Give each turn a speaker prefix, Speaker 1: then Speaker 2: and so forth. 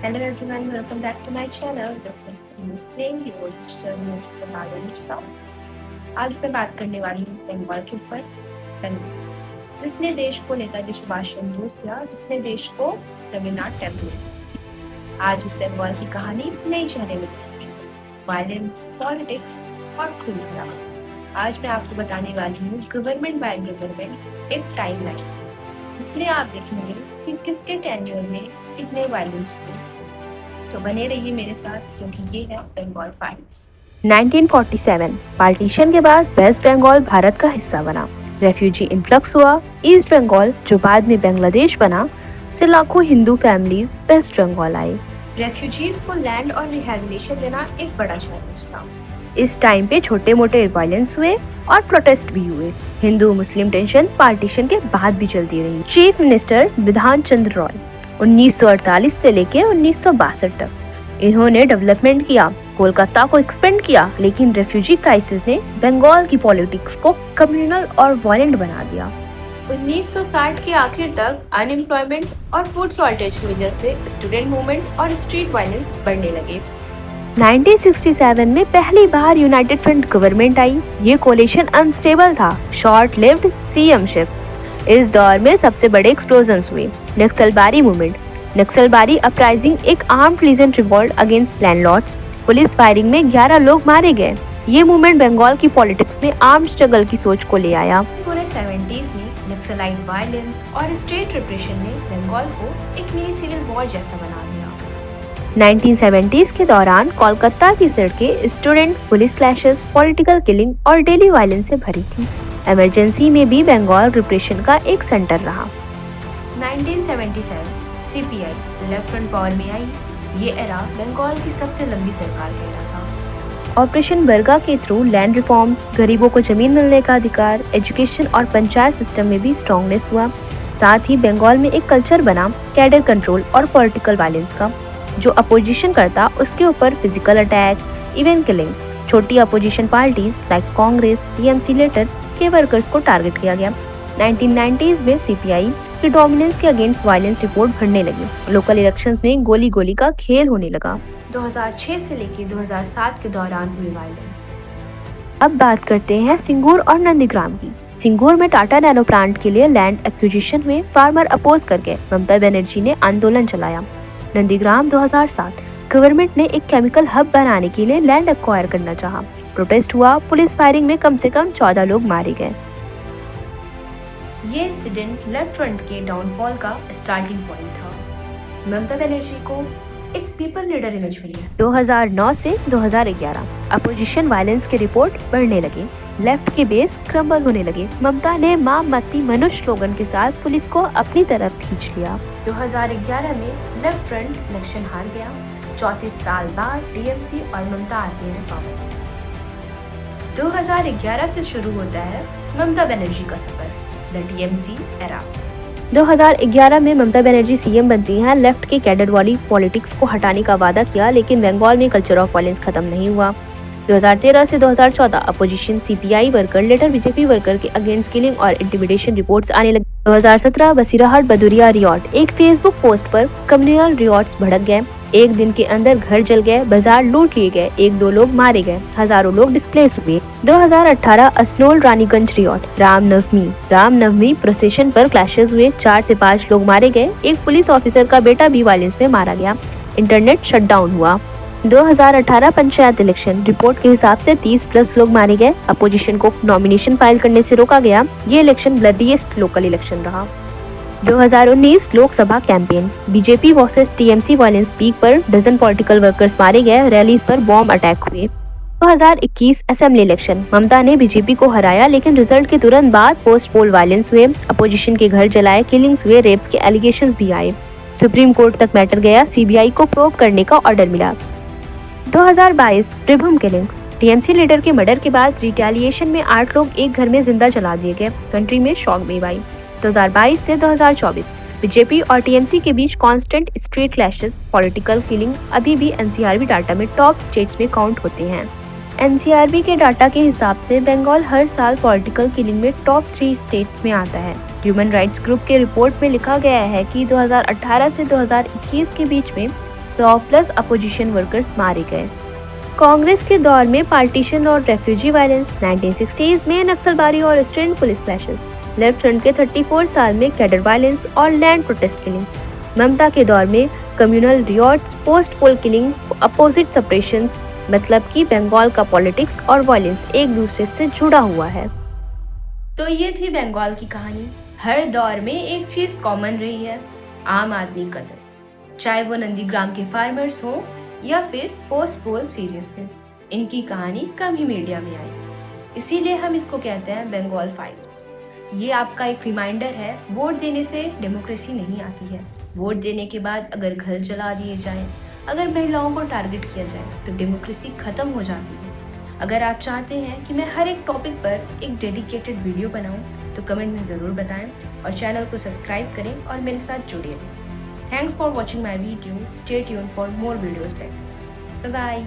Speaker 1: Hello everyone, welcome back to my channel. This is Muslim your digital news के बारे में बताऊं। आज मैं बात करने वाली हूँ बंगाल के ऊपर। बंगाल जिसने देश को नेताजी सुभाष चंद्र बोस दिया, जिसने देश को रविन्द्रनाथ टैगोर दिया। आज इस बंगाल की कहानी नई चेहरे में लिखी गई है। वायलेंस, पॉलिटिक्स और खून खराबा। आज मैं आपको बताने वाली हूँ गवर्नमेंट बाय गवर्नमेंट एक टाइमलाइन, जिसमें आप देखेंगे कि किसके टेन्योर में कितने वायलेंस हुए। तो बने रहिए मेरे साथ क्योंकि ये है बंगाल फाइल्स।
Speaker 2: 1947 पार्टीशन के बाद वेस्ट बंगाल भारत का हिस्सा बना। रेफ्यूजी इन्फ्लक्स हुआ। ईस्ट बंगाल जो बाद में बांग्लादेश बना से लाखों हिंदू फैमिलीज वेस्ट बंगाल आए।
Speaker 1: रेफ्यूजीज को लैंड और रिहैबिलिटेशन देना एक बड़ा चैलेंज था।
Speaker 2: इस टाइम पे छोटे मोटे वायलेंस हुए और प्रोटेस्ट भी हुए। हिंदू मुस्लिम टेंशन पार्टीशन के बाद भी चलती रही। चीफ मिनिस्टर बिधान चंद्र रॉय 1948 से लेके 1962 तक इन्होंने डेवलपमेंट किया, कोलकाता को एक्सपेंड किया, लेकिन रेफ्यूजी क्राइसिस ने बंगाल की पॉलिटिक्स को कम्युनल और वायलेंट बना दिया।
Speaker 1: 1960 के आखिर तक अनएम्प्लॉयमेंट और फूड शॉर्टेज की वजह से स्टूडेंट मूवमेंट और स्ट्रीट वायलेंस बढ़ने लगे।
Speaker 2: 1967 में पहली बार यूनाइटेड फ्रंट गवर्नमेंट आई। ये कोलिशन अनस्टेबल था, शॉर्ट लिव्ड सीएम शिफ्ट्स। इस दौर में सबसे बड़े एक्सप्लोजन्स हुए। नक्सलबारी मूवमेंट, नक्सलबारी अपराइजिंग एक armed region revolt against landlords. Police firing में 11 लोग मारे गए। ये मूवमेंट बंगाल की पॉलिटिक्स में आर्म्ड स्ट्रगल की सोच को ले आया।
Speaker 1: पूरे 70s में नक्सलाइट वायलेंस और स्टेट रिप्रेशन ने बंगाल को एक मिनी सिविल वॉर जैसा बना दिया।
Speaker 2: 1970s के दौरान कोलकाता की सड़कें student, police clashes, political killing और डेली वायलेंस से भरी थी। इमरजेंसी में भी बंगाल रिप्रेशन का एक सेंटर रहा।
Speaker 1: 1977 सीपीआई लेफ्ट फ्रंट पावर में आई। ये एरा बंगाल की सबसे लंबी सरकार का एरा था।
Speaker 2: ऑपरेशन बरगा के थ्रू लैंड रिफॉर्म, गरीबों को जमीन मिलने का अधिकार, एजुकेशन और पंचायत सिस्टम में भी स्ट्रॉन्गनेस हुआ। साथ ही बंगाल में एक कल्चर बना कैडर कंट्रोल और पॉलिटिकल वायलेंस का। जो अपोजिशन करता उसके ऊपर फिजिकल अटैक, इवन किलिंग। छोटी opposition parties like Congress, TMC later के वर्कर्स को टारगेट किया गया। 1990s में सीपीआई की डोमिनेंस के अगेंस्ट वायलेंस रिपोर्ट बढ़ने लगी। लोकल इलेक्शंस में गोली गोली का खेल होने लगा।
Speaker 1: 2006 से लेकर 2007 के दौरान हुई वायलेंस।
Speaker 2: अब बात करते हैं सिंगूर और नंदीग्राम की। सिंगूर में टाटा नैनो प्लांट के लिए लैंड एक्विजिशन में फार्मर अपोज करके ममता बनर्जी ने आंदोलन चलाया। नंदीग्राम 2007 गवर्नमेंट ने एक केमिकल हब बनाने के लिए लैंड एक्वायर करना चाहा। प्रोटेस्ट हुआ। पुलिस फायरिंग में कम से कम 14 लोग मारे गए।
Speaker 1: ये इंसिडेंट लेफ्ट फ्रंट के डाउनफॉल का स्टार्टिंग पॉइंट था। ममता बनर्जी को एक पीपल लीडर इमेज मिली।
Speaker 2: 2009 से 2011 अपोजिशन वायलेंस के रिपोर्ट बढ़ने लगे। लेफ्ट के बेस क्रम्बल होने लगे। ममता ने मां मती मनुष्य स्लोगन के साथ पुलिस को अपनी तरफ खींच लिया।
Speaker 1: 2011 में लेफ्ट फ्रंट इलेक्शन हार गया। 34 साल बाद टीएमसी और ममता आते हैं पावर। 2011 से शुरू होता है ममता बनर्जी का सफर, द टीएमसी एरा।
Speaker 2: 2011 में ममता बनर्जी सीएम बनती हैं। लेफ्ट के कैडर वाली पॉलिटिक्स को हटाने का वादा किया, लेकिन बंगाल में कल्चर ऑफ वायलेंस खत्म नहीं हुआ। 2013 से 2014 opposition CPI worker later BJP worker के अगेंस्ट किलिंग और इंटिमिडेशन रिपोर्ट्स आने लगे। 2017 बसीराहट बदुरिया रियॉट, एक फेसबुक पोस्ट पर कम्युनल रियॉट्स भड़क गए। एक दिन के अंदर घर जल गए, बाजार लूट लिए गए, 1-2 लोग मारे गए, हजारों लोग डिस्प्लेस हुए। 2018 असनोल रानीगंज रियॉट, रामनवमी प्रोसेशन पर क्लैशेस हुए, 4 से 5 लोग मारे गए। एक पुलिस ऑफिसर का बेटा भी वायलेंस में मारा गया। इंटरनेट शटडाउन हुआ। 2018 पंचायत इलेक्शन रिपोर्ट के हिसाब से 30+ लोग मारे गए। अपोजिशन को नॉमिनेशन फाइल करने से रोका गया। ये इलेक्शन ब्लडीएस्ट लोकल इलेक्शन रहा। 2019 Lok Sabha campaign, BJP versus TMC violence peak पर, डजन पॉलिटिकल वर्कर्स मारे गए, रैलीज पर बॉम्ब अटैक हुए। 2021 असेंबली इलेक्शन, ममता ने बीजेपी को हराया, लेकिन रिजल्ट के तुरंत बाद पोस्ट पोल वायलेंस हुए। अपोजिशन के घर जलाए, किलिंग्स हुए, रेप्स के एलिगेशंस भी आए। सुप्रीम कोर्ट तक मैटर गया। सीबीआई को प्रोब करने का ऑर्डर मिला। 2022 प्रभुम किलिंग्स, टीएमसी लीडर के मर्डर के बाद रिटेलिएशन में 8 लोग एक घर में जिंदा जला दिए गए। कंट्री में शॉक वेव आई। 2022 से 2024 बीजेपी और टीएमसी के बीच constant street clashes, political killing अभी भी एनसीआरबी डाटा में टॉप स्टेट्स में काउंट होते हैं। एनसीआरबी के डाटा के हिसाब से बंगाल हर साल पॉलिटिकल किलिंग में टॉप 3 स्टेट्स में आता है। ह्यूमन राइट्स ग्रुप के रिपोर्ट में लिखा गया है कि 2018 से 2021 के बीच में 100+ अपोजिशन वर्कर्स मारे गए। कांग्रेस के दौर में पार्टीशन और रेफ्यूजी वायलेंस, 1960s में नक्सलबारी और student police clashes, left front के 34 साल में कैडर वायलेंस और लैंड प्रोटेस्ट किलिंग, ममता के दौर में communal riots, post poll killing, opposite separations, मतलब कि बंगाल का पॉलिटिक्स और वायलेंस एक दूसरे से जुड़ा हुआ है।
Speaker 1: तो ये थी बंगाल की कहानी। हर दौर में एक चीज कॉमन रही है, आम आदमी कदर, चाहे वो नंदीग्राम के फार्मर्स हों या फिर पोस्ट पोल सीरियसनेस। इनकी कहानी कम ही मीडिया में आई, इसीलिए हम इसको कहते हैं बंगाल फाइल्स। ये आपका एक रिमाइंडर है, वोट देने से डेमोक्रेसी नहीं आती है। वोट देने के बाद अगर घर जला दिए जाएं, अगर महिलाओं को टारगेट किया जाए तो डेमोक्रेसी खत्म हो जाती है। अगर आप चाहते हैं कि मैं हर एक टॉपिक पर एक डेडिकेटेड वीडियो बनाऊं तो कमेंट में ज़रूर बताएं और चैनल को सब्सक्राइब करें और मेरे साथ जुड़े रहें। Thanks for watching my video. Stay tuned for more videos like this. Bye.